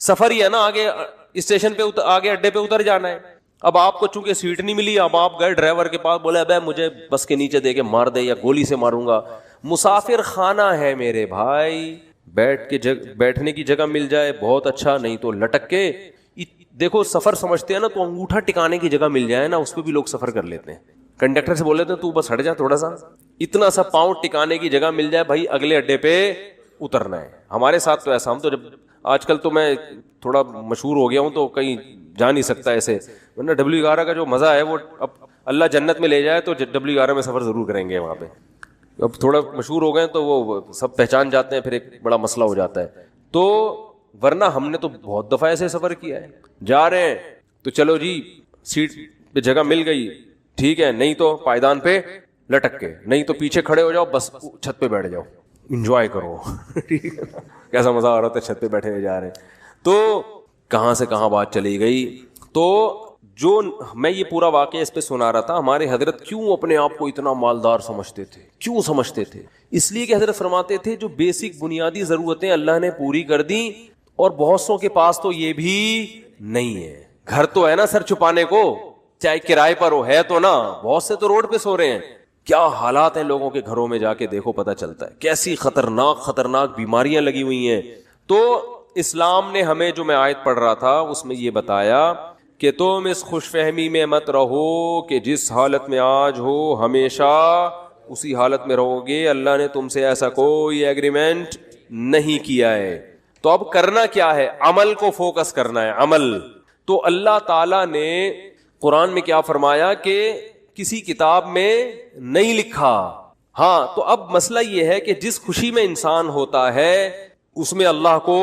سفر ہی ہے نا, آگے اسٹیشن پہ آگے اڈے پہ اتر جانا ہے. اب آپ کو چونکہ سیٹ نہیں ملی, اب آپ گئے ڈرائیور کے پاس, بولے ابے مجھے بس کے نیچے دے کے مار دے یا گولی سے ماروں گا. مسافر خانہ ہے میرے بھائی, بیٹھنے کی جگہ مل جائے بہت اچھا, نہیں تو لٹک کے. دیکھو سفر سمجھتے ہیں نا, تو انگوٹھا ٹکانے کی جگہ مل جائے نا اس پہ بھی لوگ سفر کر لیتے ہیں. کنڈکٹر سے بول لیتے ہیں تو بس ہٹ جا تھوڑا سا, اتنا سا پاؤں ٹکانے کی جگہ مل جائے بھائی, اگلے اڈے پہ اترنا ہے. ہمارے ساتھ تو ایسا, ہم تو جب آج کل تو میں تھوڑا مشہور ہو گیا ہوں تو کہیں جا نہیں سکتا ایسے, ورنہ W11 کا جو مزہ ہے وہ اب اللہ جنت میں لے جائے تو W11 میں سفر ضرور کریں گے وہاں پہ. اب تھوڑا مشہور ہو گئے تو وہ سب پہچان جاتے ہیں, پھر ایک بڑا مسئلہ ہو جاتا ہے. تو ورنہ ہم نے تو بہت دفعہ ایسے سفر کیا ہے, جا رہے ہیں تو چلو جی سیٹ پہ جگہ مل گئی ٹھیک ہے, نہیں تو پائیدان پہ لٹک کے, نہیں تو پیچھے کھڑے ہو جاؤ, بس چھت پہ بیٹھ جاؤ, انجوائے کرو. کیسا مزہ آ رہا تھا, چھت پہ بیٹھے ہوئے جا رہے ہیں. تو کہاں سے کہاں بات چلی گئی. تو جو میں یہ پورا واقعہ اس پہ سنا رہا تھا, ہمارے حضرت کیوں اپنے آپ کو اتنا مالدار سمجھتے تھے, کیوں سمجھتے تھے, اس لیے کہ حضرت فرماتے تھے جو بیسک بنیادی ضرورتیں اللہ نے پوری کر دی, اور بہت سو کے پاس تو یہ بھی نہیں ہے. گھر تو ہے نا سر چھپانے کو, چاہے کرائے پر ہو, ہے تو نا, بہت سے تو روڈ پہ سو رہے ہیں. کیا حالات ہیں لوگوں کے گھروں میں, جا کے دیکھو پتہ چلتا ہے کیسی خطرناک بیماریاں لگی ہوئی ہیں. تو اسلام نے ہمیں, جو میں آیت پڑھ رہا تھا اس میں یہ بتایا کہ تم اس خوش فہمی میں مت رہو کہ جس حالت میں آج ہو ہمیشہ اسی حالت میں رہو گے. اللہ نے تم سے ایسا کوئی ایگریمنٹ نہیں کیا ہے. تو اب کرنا کیا ہے, عمل کو فوکس کرنا ہے, عمل. تو اللہ تعالیٰ نے قرآن میں کیا فرمایا کہ کسی کتاب میں نہیں لکھا. ہاں تو اب مسئلہ یہ ہے کہ جس خوشی میں انسان ہوتا ہے اس میں اللہ کو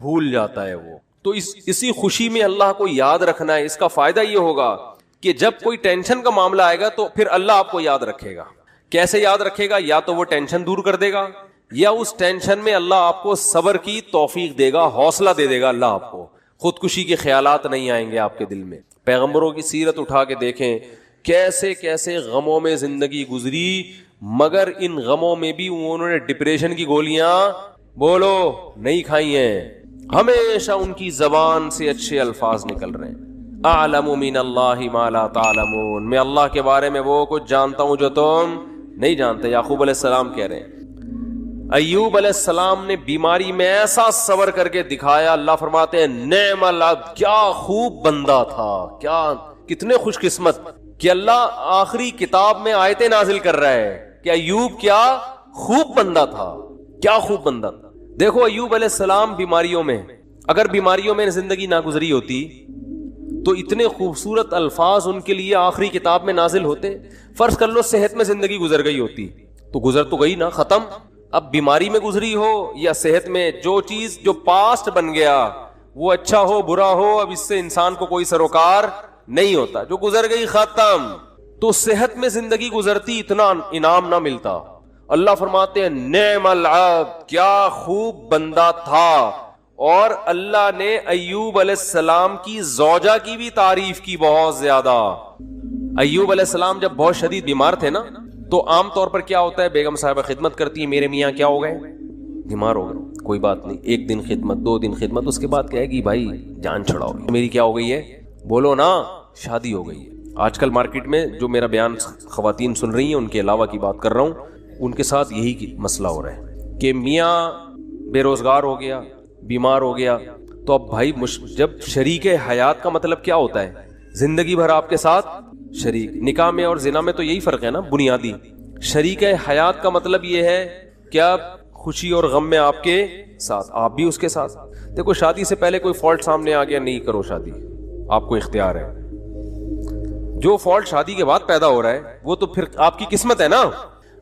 بھول جاتا ہے وہ. تو اسی خوشی میں اللہ کو یاد رکھنا ہے. اس کا فائدہ یہ ہوگا کہ جب کوئی ٹینشن کا معاملہ آئے گا تو پھر اللہ آپ کو یاد رکھے گا. کیسے یاد رکھے گا؟ یا تو وہ ٹینشن دور کر دے گا, یا اس ٹینشن میں اللہ آپ کو صبر کی توفیق دے گا, حوصلہ دے دے گا اللہ آپ کو. خودکشی کے خیالات نہیں آئیں گے آپ کے دل میں. پیغمبروں کی سیرت اٹھا کے دیکھیں کیسے کیسے غموں میں زندگی گزری, مگر ان غموں میں بھی انہوں نے ڈپریشن کی گولیاں بولو نہیں کھائی ہیں. ہمیشہ ان کی زبان سے اچھے الفاظ نکل رہے ہیں. اعلم من اللہ ما لا تعلمون, میں اللہ کے بارے میں وہ کچھ جانتا ہوں جو تم نہیں جانتے. یعقوب علیہ السلام کہہ رہے ہیں. ایوب علیہ السلام نے بیماری میں ایسا صبر کر کے دکھایا. اللہ فرماتے ہیں نعم العبد, کیا خوب بندہ تھا, کیا کتنے خوش قسمت کہ اللہ آخری کتاب میں آیتیں نازل کر رہا ہے کہ ایوب کیا خوب بندہ تھا, کیا خوب بندہ تھا. دیکھو ایوب علیہ السلام بیماریوں میں, اگر بیماریوں میں زندگی نہ گزری ہوتی تو اتنے خوبصورت الفاظ ان کے لیے آخری کتاب میں نازل ہوتے. فرض کر لو صحت میں زندگی گزر گئی ہوتی تو گزر تو گئی نا, ختم. اب بیماری میں گزری ہو یا صحت میں, جو چیز جو پاسٹ بن گیا وہ اچھا ہو برا ہو, اب اس سے انسان کو کوئی سروکار نہیں ہوتا. جو گزر گئی ختم. تو صحت میں زندگی گزرتی اتنا انعام نہ ملتا. اللہ فرماتے ہیں نعم العبد, کیا خوب بندہ تھا. اور اللہ نے ایوب علیہ السلام کی زوجہ کی بھی تعریف کی بہت زیادہ. ایوب علیہ السلام جب بہت شدید بیمار تھے نا, تو عام طور پر کیا ہوتا ہے, بیگم صاحبہ خدمت کرتی ہے, میرے میاں کیا ہو گئے, بیمار ہو گئے, کوئی بات نہیں, 1 دن خدمت 2 دن خدمت, اس کے بعد کہے گی بھائی جان چھڑاؤ, میری کیا ہو گئی ہے, بولو نا شادی ہو گئی ہے. آج کل مارکیٹ میں جو میرا بیان خواتین سن رہی ہیں ان کے علاوہ کی بات کر رہا ہوں, ان کے ساتھ یہی مسئلہ ہو رہا ہے کہ میاں بے روزگار ہو گیا, بیمار ہو گیا, تو اب بھائی جب شریک حیات کا مطلب کیا ہوتا ہے, زندگی بھر آپ کے ساتھ شریک. نکاح میں اور زنا میں تو یہی فرق ہے نا بنیادی. شریک حیات کا مطلب یہ ہے کہ آپ خوشی اور غم میں آپ کے ساتھ, آپ بھی اس کے ساتھ. دیکھو شادی سے پہلے کوئی فالٹ سامنے آ گیا, نہیں کرو شادی, آپ کو اختیار ہے. جو فالٹ شادی کے بعد پیدا ہو رہا ہے وہ تو پھر آپ کی قسمت ہے نا.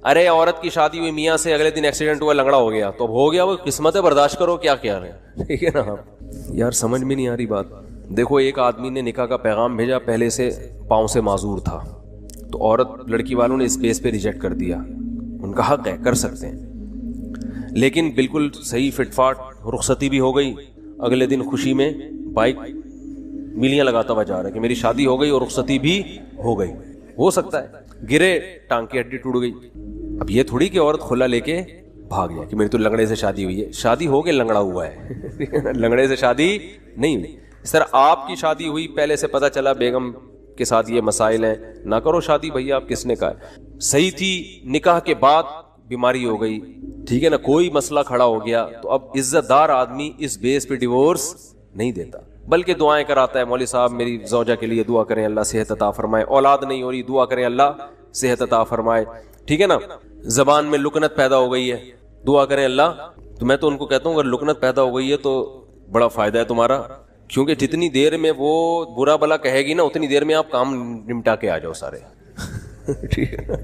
ارے عورت کی شادی ہوئی میاں سے, اگلے دن ایکسیڈنٹ ہوا, لنگڑا ہو گیا, تو اب ہو گیا, وہ قسمت ہے, برداشت کرو, کیا کیا رہے, ٹھیک ہے نا. یار سمجھ میں نہیں آ رہی بات. دیکھو ایک آدمی نے نکاح کا پیغام بھیجا, پہلے سے پاؤں سے معذور تھا, تو عورت لڑکی والوں نے اس بیس پہ ریجیکٹ کر دیا. ان کا حق ہے, کر سکتے ہیں, لیکن بالکل صحیح فٹ فاٹ رخصتی بھی ہو گئی. اگلے دن خوشی میں بائک میلیاں لگاتا ہوا جا رہا ہے کہ میری شادی ہو گئی اور رخصتی بھی ہو گئی. ہو سکتا ہے گرے, ٹانگ کی ہڈی ٹوٹ گئی. اب یہ تھوڑی کہ عورت کھلا لے کے بھاگ جائے کہ میری تو لنگڑے سے شادی ہوئی ہے. شادی ہو کے لنگڑا ہوا ہے, لنگڑے سے شادی نہیں ہوئی. سر آپ کی شادی ہوئی, پہلے سے پتا چلا بیگم کے ساتھ یہ مسائل ہیں, نہ کرو شادی بھیا. آپ کس نے کہا ہے, صحیح تھی, نکاح کے بعد بیماری ہو گئی, ٹھیک ہے نا, کوئی مسئلہ کھڑا ہو گیا, تو اب عزت دار آدمی اس بیس پہ ڈیورس نہیں دیتا, بلکہ دعائیں کراتا ہے. مولوی صاحب میری زوجہ کے لیے دعا کریں, اللہ صحت عطا فرمائے. اولاد نہیں ہو رہی, دعا کریں اللہ صحت عطا فرمائے, ٹھیک ہے نا. زبان میں لکنت پیدا ہو گئی ہے, دعا کریں اللہ. تو میں تو ان کو کہتا ہوں اگر لکنت پیدا ہو گئی ہے تو بڑا فائدہ ہے تمہارا, کیونکہ جتنی دیر میں وہ برا بلا کہے گی نا, اتنی دیر میں آپ کام نمٹا کے آ جاؤ سارے, ٹھیک ہے.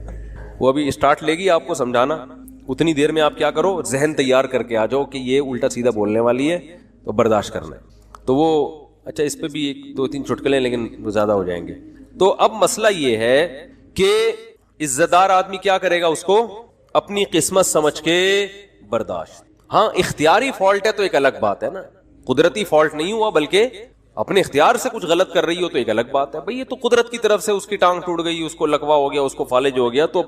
وہ ابھی اسٹارٹ لے گی آپ کو سمجھانا, اتنی دیر میں آپ کیا کرو, ذہن تیار کر کے آ جاؤ کہ یہ الٹا سیدھا بولنے والی ہے, تو برداشت کرنا ہے. تو وہ اچھا اس پہ بھی 1-2-3 چٹکلے, لیکن وہ زیادہ ہو جائیں گے. تو اب مسئلہ یہ ہے کہ عزت دار آدمی کیا کرے گا, اس کو اپنی قسمت سمجھ کے برداشت. ہاں اختیاری فالٹ ہے تو ایک الگ بات ہے نا, قدرتی فالٹ نہیں ہوا بلکہ اپنے اختیار سے کچھ غلط کر رہی ہو تو ایک الگ بات ہے. بھئی یہ تو قدرت کی طرف سے, اس کی ٹانگ ٹوٹ گئی, اس کو لکوا ہو گیا, اس کو فالج ہو گیا. تو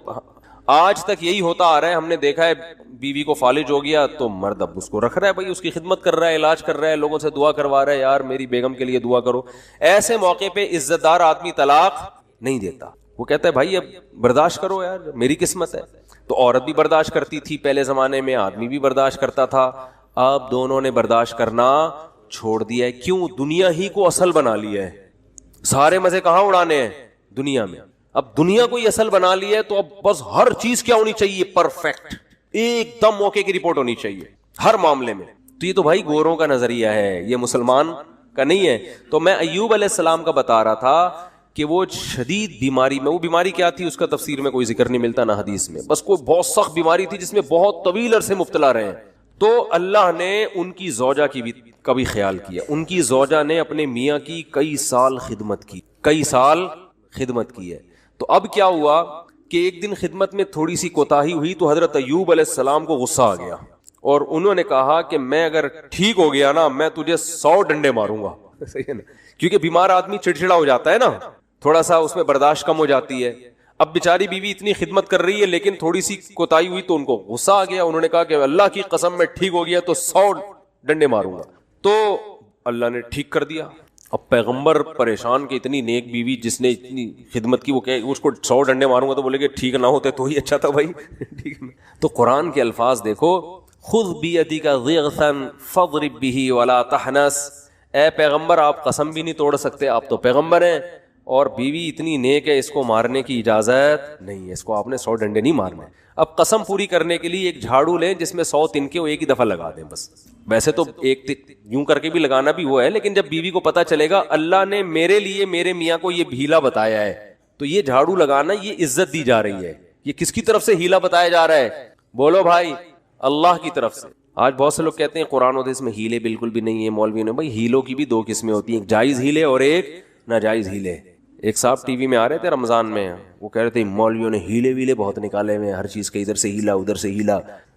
آج تک یہی ہوتا آ رہا ہے, ہم نے دیکھا ہے بیوی کو فالج ہو گیا تو مرد اب اس کو رکھ رہا ہے, بھئی اس کی خدمت کر رہا ہے, علاج کر رہا ہے, لوگوں سے دعا کروا رہا ہے, یار میری بیگم کے لیے دعا کرو. ایسے موقع پہ عزت دار آدمی طلاق نہیں دیتا, وہ کہتا ہے بھائی اب برداشت کرو یار, میری قسمت ہے. تو عورت بھی برداشت کرتی تھی پہلے زمانے میں, آدمی بھی برداشت کرتا تھا. اب دونوں نے برداشت کرنا چھوڑ دیا ہے. کیوں؟ دنیا ہی کو اصل بنا لیا ہے. سارے مزے کہاں اڑانے ہیں؟ دنیا میں. اب دنیا کو ہی اصل بنا لیا ہے تو اب بس ہر چیز کیا ہونی چاہیے؟ پرفیکٹ, ایک دم موقع کی رپورٹ ہونی چاہیے ہر معاملے میں. تو یہ تو بھائی گوروں کا نظریہ ہے, یہ مسلمان کا نہیں ہے. تو میں ایوب علیہ السلام کا بتا رہا تھا کہ وہ شدید بیماری میں, وہ بیماری کیا تھی اس کا تفسیر میں کوئی ذکر نہیں ملتا نہ حدیث میں, بس کوئی بہت سخت بیماری تھی جس میں بہت طویل عرصے مبتلا رہے ہیں. تو اللہ نے ان کی زوجہ کا بھی خیال کیا. ان کی زوجہ نے اپنے میاں کی کئی سال خدمت کی ہے. تو اب کیا ہوا کہ ایک دن خدمت میں تھوڑی سی کوتاہی ہوئی تو حضرت ایوب علیہ السلام کو غصہ آ گیا, اور انہوں نے کہا کہ میں اگر ٹھیک ہو گیا نا میں تجھے 100 ڈنڈے ماروں گا. صحیح ہے نا, کیونکہ بیمار آدمی چڑچڑا ہو جاتا ہے نا, تھوڑا سا اس میں برداشت کم ہو جاتی ہے. اب بیچاری بیوی اتنی خدمت کر رہی ہے لیکن تھوڑی سی کوتاہی ہوئی تو ان کو غصہ آ گیا. انہوں نے کہا کہ اللہ کی قسم میں ٹھیک ہو گیا تو 100 ڈنڈے ماروں گا. تو اللہ نے ٹھیک کر دیا. اب پیغمبر پریشان کہ اتنی نیک بیوی جس نے اتنی خدمت کی, وہ کہ اس کو 100 ڈنڈے ماروں گا, تو بولے کہ ٹھیک نہ ہوتے تو ہی اچھا تھا بھائی. ٹھیک ہے. تو قرآن کے الفاظ دیکھو, خذ بیدک ضغثا فاضرب به ولا تحنس. اے پیغمبر آپ قسم بھی نہیں توڑ سکتے, آپ تو پیغمبر ہیں, اور بیوی اتنی نیک ہے اس کو مارنے کی اجازت نہیں ہے, اس کو آپ نے 100 ڈنڈے نہیں مارنے. اب قسم پوری کرنے کے لیے ایک جھاڑو لیں جس میں 100 تنکے وہ ایک ہی دفعہ لگا دیں بس. ویسے تو ایک یوں کر کے بھی لگانا بھی وہ ہے, لیکن جب بیوی کو پتا چلے گا اللہ نے میرے لیے میرے میاں کو یہ ہیلا بتایا ہے تو یہ جھاڑو لگانا یہ عزت دی جا رہی ہے. یہ کس کی طرف سے ہیلا بتایا جا رہا ہے؟ بولو بھائی, اللہ کی طرف سے. آج بہت سے لوگ کہتے ہیں قرآن و حدیث میں ہیلے بالکل بھی نہیں ہے, مولوی نے. بھائی ہیلوں کی بھی 2 قسمیں ہوتی ہیں, ایک جائز ہیلے اور ایک ناجائز ہیلے. ایک صاحب ٹی وی میں آ رہے تھے رمضان میں, وہ کہہ رہے تھے مولویوں نے ہیلے ویلے بہت نکالے ہوئے ہیں, ہر چیز کے ادھر سے ہیلا ادھر سے ہیلا,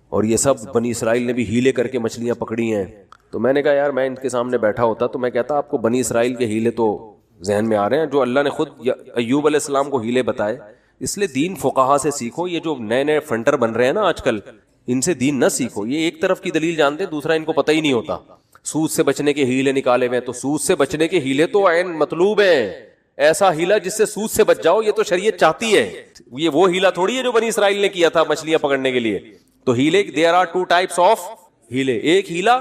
اور یہ سب بنی اسرائیل نے بھی ہیلے کر کے مچھلیاں پکڑی ہیں. تو میں نے کہا یار میں ان کے سامنے بیٹھا ہوتا تو میں کہتا آپ کو بنی اسرائیل کے ہیلے تو ذہن میں آ رہے ہیں جو اللہ نے خود ایوب علیہ السلام کو ہیلے بتائے. اس لیے دین فقہا سے سیکھو. یہ جو نئے نئے فنٹر بن رہے ہیں نا آج کل, ان سے دین نہ سیکھو. یہ ایک طرف کی دلیل جانتے ہیں, دوسرا ان کو پتہ ہی نہیں ہوتا. سود سے بچنے کے ہیلے نکالے ہوئے, تو سود سے بچنے کے ہیلے تو عین مطلوب ہیں. ایسا ہیلا جس سے سود سے بچ جاؤ, یہ تو شریعت چاہتی ہے. یہ وہ ہیلا تھوڑی ہے جو بنی اسرائیل نے کیا تھا مچھلیاں پکڑنے کے لیے. تو ہیلے there are 2 types of ہیلے. ایک ہیلا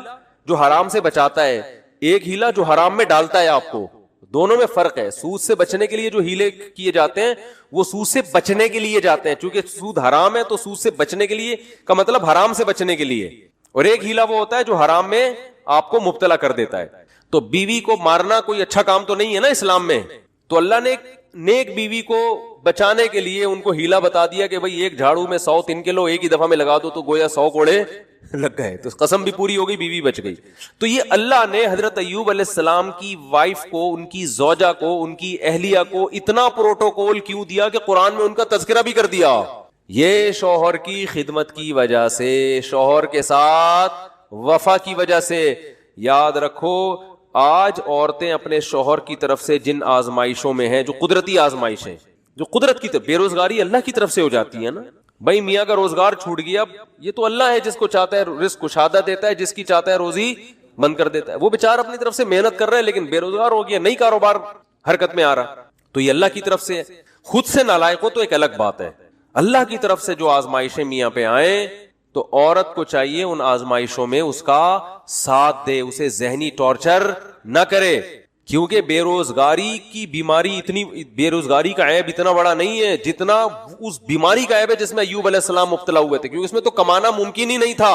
جو حرام سے بچاتا ہے, ایک ہیلا جو حرام میں ڈالتا ہے آپ کو. دونوں میں فرق ہے. سود سے بچنے کے لیے جو ہیلے کیے جاتے ہیں وہ سود سے بچنے کے لیے جاتے ہیں, چونکہ سود حرام ہے تو سود سے بچنے کے لیے کا مطلب حرام سے بچنے کے لیے. اور ایک ہیلا وہ ہوتا ہے جو حرام میں آپ کو مبتلا کر دیتا ہے. تو بیوی کو مارنا کوئی اچھا کام تو نہیں ہے نا اسلام میں. تو اللہ نے نیک بیوی کو بچانے کے لیے ان کو ہیلا بتا دیا کہ بھئی ایک جھاڑو میں 100 تنکے لو, ایک ہی دفعہ میں لگا دو تو گویا 100 کوڑے لگ گئے. تو قسم بھی پوری ہو گئی, بیوی بچ گئی. تو یہ اللہ نے حضرت ایوب علیہ السلام کی وائف کو, ان کی زوجہ کو, ان کی اہلیہ کو اتنا پروٹوکول کیوں دیا کہ قرآن میں ان کا تذکرہ بھی کر دیا. یہ شوہر کی خدمت کی وجہ سے, شوہر کے ساتھ وفا کی وجہ سے. یاد رکھو آج عورتیں اپنے شوہر کی طرف سے جن آزمائشوں میں ہیں, جو قدرتی آزمائشیں, جو قدرت کی طرف, بے روزگاری اللہ کی طرف سے ہو جاتی ہے نا. بھائی میاں کا روزگار چھوٹ گیا, یہ تو اللہ ہے جس کو چاہتا ہے رزق کشادہ دیتا ہے, جس کی چاہتا ہے روزی بند کر دیتا ہے. وہ بیچارہ اپنی طرف سے محنت کر رہے ہیں لیکن بے روزگار ہو گیا, نئی کاروبار حرکت میں آ رہا, تو یہ اللہ کی طرف سے ہے. خود سے نالائق ہو تو ایک الگ بات ہے. اللہ کی طرف سے جو آزمائشیں میاں پہ آئیں تو عورت کو چاہیے ان آزمائشوں میں اس کا ساتھ دے, اسے ذہنی ٹارچر نہ کرے. کیونکہ بے روزگاری کی بیماری اتنی, بے روزگاری کا عیب اتنا بڑا نہیں ہے جتنا اس بیماری کا عیب ہے جس میں ایوب علیہ السلام مبتلا ہوئے تھے, کیونکہ اس میں تو کمانا ممکن ہی نہیں تھا.